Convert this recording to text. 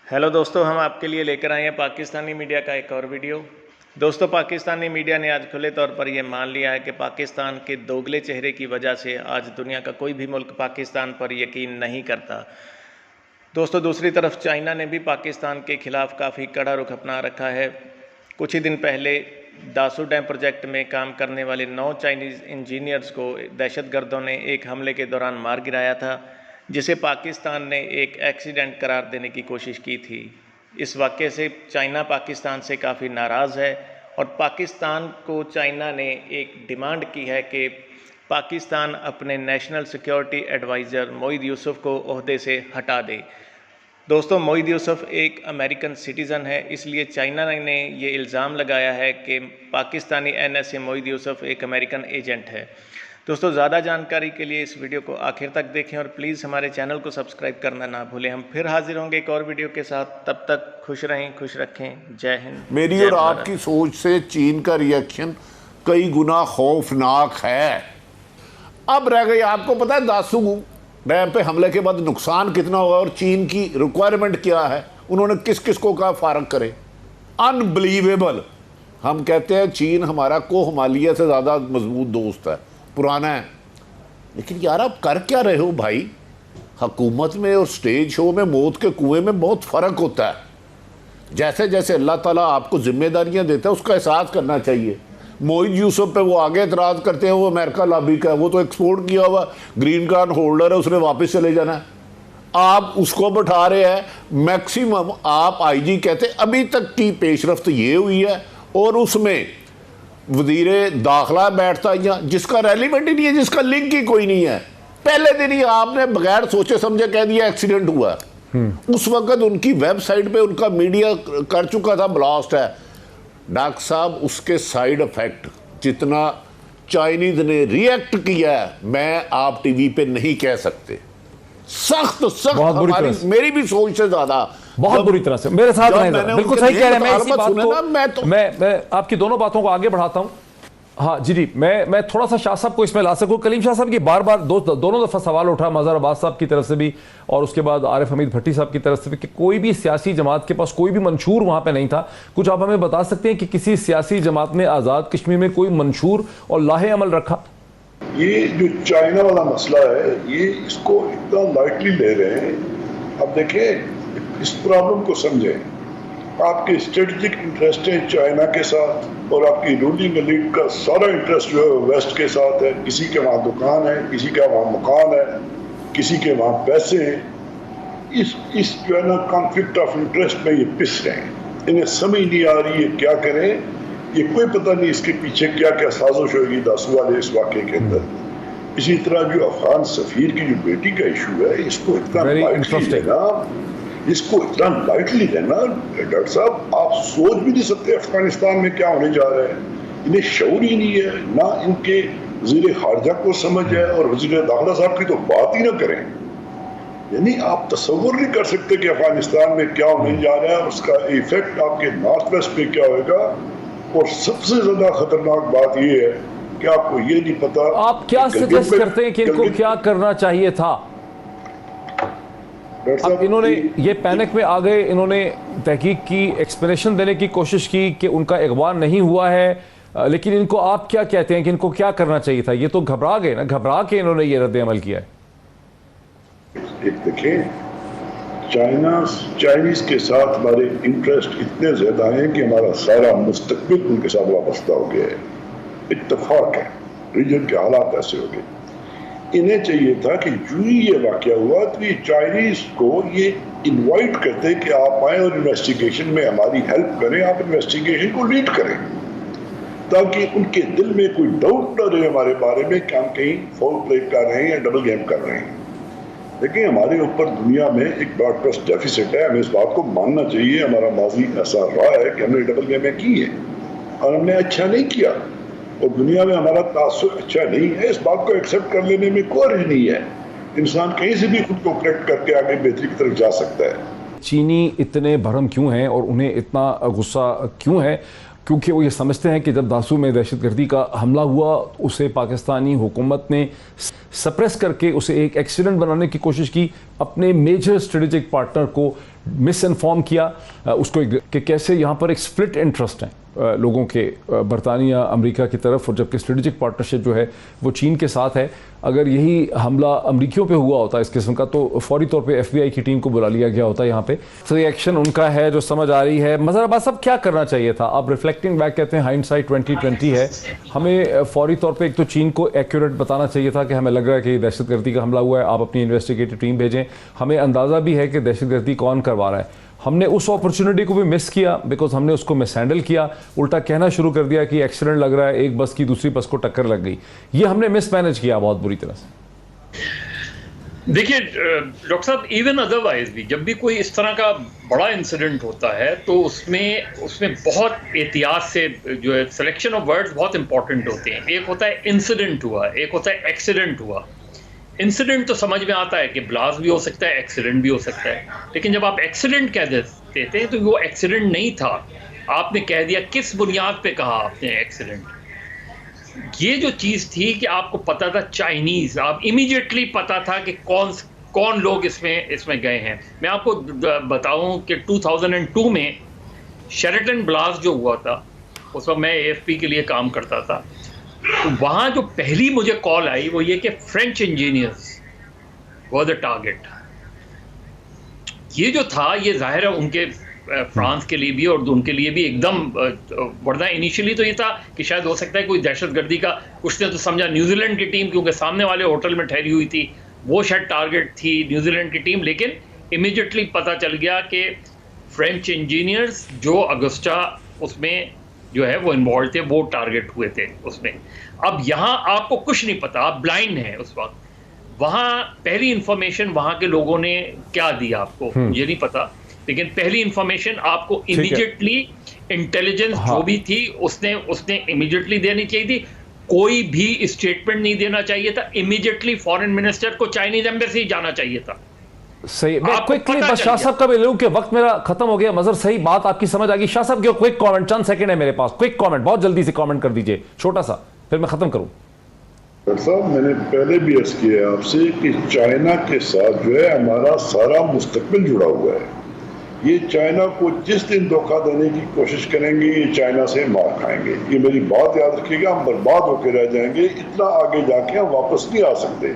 Hello दोस्तों, हम आपके लिए लेकर आए हैं पाकिस्तानी मीडिया का एक और वीडियो। दोस्तों, पाकिस्तानी मीडिया ने आज खुले तौर पर यह मान लिया है कि पाकिस्तान के दोगले चेहरे की वजह से आज दुनिया का कोई भी मुल्क पाकिस्तान पर यकीन नहीं करता। दोस्तों, दूसरी तरफ चाइना ने भी पाकिस्तान के खिलाफ काफ़ी कड़ा रुख अपना रखा है। कुछ ही दिन पहले दासू डैम प्रोजेक्ट में काम करने वाले 9 चाइनीज़ इंजीनियर्स को दहशतगर्दों ने एक हमले के दौरान मार गिराया था, जिसे पाकिस्तान ने एक एक्सीडेंट करार देने की कोशिश की थी। इस वाक़े से चाइना पाकिस्तान से काफ़ी नाराज़ है और पाकिस्तान को चाइना ने एक डिमांड की है कि पाकिस्तान अपने national security adviser Moeed Yusuf को ओहदे से हटा दे। दोस्तों, मोईद यूसुफ एक अमेरिकन सिटीज़न है, इसलिए चाइना ने ये इल्ज़ाम लगाया है कि पाकिस्तानी NSA मोईद यूसुफ एक अमेरिकन एजेंट है। दोस्तों, ज़्यादा जानकारी के लिए इस वीडियो को आखिर तक देखें और प्लीज़ हमारे चैनल को सब्सक्राइब करना ना भूलें। हम फिर हाजिर होंगे एक और वीडियो के साथ। तब तक खुश रहें, खुश रखें। जय हिंद। मेरी और आपकी सोच से चीन का रिएक्शन कई गुना खौफनाक है। अब रह गई, आपको पता है दासू डैम पे हमले के बाद नुकसान कितना होगा और चीन की रिक्वायरमेंट क्या है, उन्होंने किस किस को कहा फारग करे। अनबिलीवेबल। हम कहते हैं चीन हमारा कोहमालिया से ज़्यादा मजबूत दोस्त है, पुराना है, लेकिन यार आप कर क्या रहे हो भाई। हुकूमत में और स्टेज शो में मौत के कुएं में बहुत फ़र्क होता है। जैसे जैसे अल्लाह ताला आपको जिम्मेदारियां देता है उसका एहसास करना चाहिए। मोईद यूसुफ पे वो आगे एतराज़ करते हैं, वो अमेरिका लॉबी का है, वो तो एक्सपोर्ट किया हुआ ग्रीन कार्ड होल्डर है, उसने वापस चले जाना है। आप उसको बैठा रहे हैं। मैक्सिमम आप IG कहते अभी तक की पेशरफ्त ये हुई है और उसमें वज़ीरे दाखिला बैठता या जिसका रेलिवेंट ही नहीं है, जिसका लिंक ही कोई नहीं है। पहले दिन ही आपने बगैर सोचे समझे कह दिया एक्सीडेंट हुआ। उस वक्त उनकी वेबसाइट पे उनका मीडिया कर चुका था ब्लास्ट है। डॉक्टर साहब, उसके साइड इफेक्ट जितना चाइनीज ने रिएक्ट किया है मैं आप टीवी पे नहीं कह सकते। सख्त हमारी मेरी भी सोच से ज्यादा बहुत बुरी तरह से मेरे साथ नहीं। बिल्कुल सही कह रहे हैं। मैं इसी बात को मैं आपकी दोनों बातों को आगे बढ़ाता हूं। हाँ जी, मैं थोड़ा सा शाह साहब को इसमें ला सकूं। कलीम शाह साहब की बार बार दोनों दफा सवाल उठा, मज़हर अब्बास साहब की तरफ से भी और उसके बाद आरिफ हमीद भट्टी साहब की तरफ से भी, कि कोई भी सियासी जमात के पास कोई भी मंशूर वहां पे नहीं था। कुछ आप हमें बता सकते हैं कि किसी सियासी जमात ने आज़ाद कश्मीर में कोई मंशूर और लाहे अमल रखा? ये जो चाइना वाला मसला है, ये इसको इतना लाइटली ले रहे हैं। अब देखें, इस प्रॉब्लम को समझें। आपके स्ट्रेटेजिक इंटरेस्ट है चाइना के साथ और आपकी रूलिंग एलीट का सारा इंटरेस्ट जो है वेस्ट के साथ है। किसी के वहाँ दुकान है, किसी का वहाँ मकान है, किसी के वहाँ पैसे हैं। इस जो है ना कॉन्फ्लिक्ट ऑफ इंटरेस्ट में ये पिस रहे हैं। इन्हें समझ नहीं आ रही है क्या करें। ये कोई पता नहीं इसके पीछे क्या क्या साजिश होगी दासू वाले इस वाक़े के अंदर। इसी तरह जो अफगान सफीर की जो बेटी का इशू है, इसको इतना लाइटली लेना डॉक्टर साहब, आप सोच भी नहीं सकते अफगानिस्तान में क्या होने जा रहा है। इन्हें शऊर ही नहीं है, ना इनके वज़ीर खारजा को समझ है और वज़ीर दाखिला साहब की तो बात ही ना करें। यानी आप तसव्वुर नहीं कर सकते कि अफगानिस्तान में क्या होने जा रहा है, उसका इफेक्ट आपके नॉर्थ वेस्ट पे क्या होगा। और सबसे ज्यादा खतरनाक बात यह है कि आपको ये नहीं पता। आप क्या सजेस्ट करते हैं कि इनको क्या करना चाहिए था? अब इन्होंने ये पैनिक में आ गए, इन्होंने तहकीक की, एक्सप्लेनेशन देने की कोशिश की कि उनका अगवा नहीं हुआ है, लेकिन इनको आप क्या कहते हैं कि इनको क्या करना चाहिए था? ये तो घबरा गए ना, घबरा के इन्होंने ये रद्द अमल किया है। एक देखें, चाइनीज के साथ हमारे इंटरेस्ट इतने ज्यादा हैं कि हमारा सारा मुस्तकबिल उनके साथ वाबस्ता हो गया है। इत्तफाक है, रीजन के हालात ऐसे हो गए। इन्हें चाहिए था कि जो ही ये वाकया हुआ तो ये चाइनीज को ये इनवाइट करते कि आप आए और इन्वेस्टिगेशन में हमारी हेल्प करें, आप इन्वेस्टिगेशन को लीड करें, ताकि उनके दिल में कोई डाउट न रहे हमारे बारे में कि हम कहीं फाउल प्ले कर रहे हैं या डबल गेम कर रहे हैं। लेकिन हमारे ऊपर दुनिया में एक ब्रॉड ट्रस्ट डेफिसिट है, हमें इस बात को मानना चाहिए। हमारा माजी ऐसा रहा है कि हमने डबल गेमें की है और हमने अच्छा नहीं किया और दुनिया में हमारा तासुर अच्छा नहीं है। इस बात को एक्सेप्ट कर लेने में कोई हर्ज नहीं है। इंसान कहीं से भी खुद को करेक्ट करके आगे बेहतरी की तरफ जा सकता है। चीनी इतने भरम क्यों हैं और उन्हें इतना गुस्सा क्यों है? क्योंकि वो ये समझते हैं कि जब दासू में दहशतगर्दी का हमला हुआ उसे पाकिस्तानी हुकूमत ने सप्रेस करके उसे एक एक्सीडेंट बनाने की कोशिश की, अपने मेजर स्ट्रेटेजिक पार्टनर को मिस इन्फॉर्म किया, उसको कि कैसे यहाँ पर एक स्प्लिट इंटरेस्ट है लोगों के बरतानिया अमेरिका की तरफ, और जबकि स्ट्रेटेजिक पार्टनरशिप जो है वो चीन के साथ है। अगर यही हमला अमरीकियों पे हुआ होता इस किस्म का तो फौरी तौर पे FBI की टीम को बुला लिया गया होता यहाँ पे। तो ये एक्शन उनका है जो समझ आ रही है। मज़हर अब्बास साहब क्या करना चाहिए था? आप रिफ्लेक्टिंग बैक कहते हैं हाइंडसाइट 2020 है, हमें फौरी तौर पे एक तो चीन को एक्यूरेट बताना चाहिए था कि हमें लग रहा है कि दहशतगर्दी का हमला हुआ है, आप अपनी इन्वेस्टिगेटिव टीम भेजें, हमें अंदाज़ा भी है कि दहशतगर्दी कौन करवा रहा है। हमने उस अपॉर्चुनिटी को भी मिस किया बिकॉज हमने उसको मिस हैंडल किया, उल्टा कहना शुरू कर दिया कि एक्सीडेंट लग रहा है, एक बस की दूसरी बस को टक्कर लग गई। ये हमने मिस मैनेज किया बहुत बुरी तरह से। देखिए डॉक्टर साहब, इवन अदरवाइज भी जब भी कोई इस तरह का बड़ा इंसिडेंट होता है तो उसमें बहुत एहतियात से जो है सिलेक्शन ऑफ वर्ड्स बहुत इंपॉर्टेंट होते हैं। एक होता है इंसिडेंट हुआ, एक होता है एक्सीडेंट हुआ। इंसिडेंट तो समझ में आता है कि ब्लास्ट भी हो सकता है, एक्सीडेंट भी हो सकता है, लेकिन जब आप एक्सीडेंट कह देते हैं तो वो एक्सीडेंट नहीं था, आपने कह दिया। किस बुनियाद पे कहा आपने एक्सीडेंट? ये जो चीज़ थी कि आपको पता था चाइनीज़, आप इमीडिएटली पता था कि कौन लोग इसमें गए हैं। मैं आपको बताऊं कि 2002 में शेरेटन ब्लास्ट जो हुआ था, उस वक्त मैं AFP के लिए काम करता था, तो वहाँ जो पहली मुझे कॉल आई वो ये कि French engineers were the target. ये जो था ये जाहिर है उनके फ्रांस के लिए भी और उनके लिए भी एकदम, वरना इनिशियली तो ये था कि शायद हो सकता है कोई दहशतगर्दी का, कुछ ने तो समझा न्यूजीलैंड की टीम, क्योंकि सामने वाले होटल में ठहरी हुई थी, वो शायद टारगेट थी न्यूजीलैंड की टीम। लेकिन इमीडिएटली पता चल गया कि फ्रेंच इंजीनियर्स जो अगस्टा उसमें जो है वो इन्वॉल्व थे, वो टारगेट हुए थे उसमें। अब यहाँ आपको कुछ नहीं पता, आप ब्लाइंड हैं उस वक्त। वहाँ पहली इंफॉर्मेशन वहाँ के लोगों ने क्या दी आपको मुझे नहीं पता, लेकिन पहली इंफॉर्मेशन आपको इमीडिएटली इंटेलिजेंस जो भी थी उसने इमीडिएटली देनी चाहिए थी। कोई भी स्टेटमेंट नहीं देना चाहिए था, इमीडिएटली फॉरेन मिनिस्टर को चाइनीज एम्बेसी जाना चाहिए था। सही। मैं क्विकली बस शाह साहब का भी लूं कि वक्त मेरा खत्म हो गया। मजर सही बात आपकी समझ आ गई। शाह साहब के क्विक कमेंट, चंद सेकंड है मेरे पास, क्विक कमेंट, बहुत जल्दी से कमेंट कर दीजिए, छोटा सा, फिर मैं खत्म करूं। डॉक्टर साहब, मैंने पहले भी अर्ज किया आपसे कि चाइना के साथ जो है हमारा सारा मुस्तकबिल जुड़ा हुआ है। ये चाइना को जिस दिन धोखा देने की कोशिश करेंगे ये चाइना से मार खाएंगे। ये मेरी बात याद रखिएगा, हम बर्बाद होकर रह जाएंगे, इतना आगे जाके हम वापस नहीं आ सकते।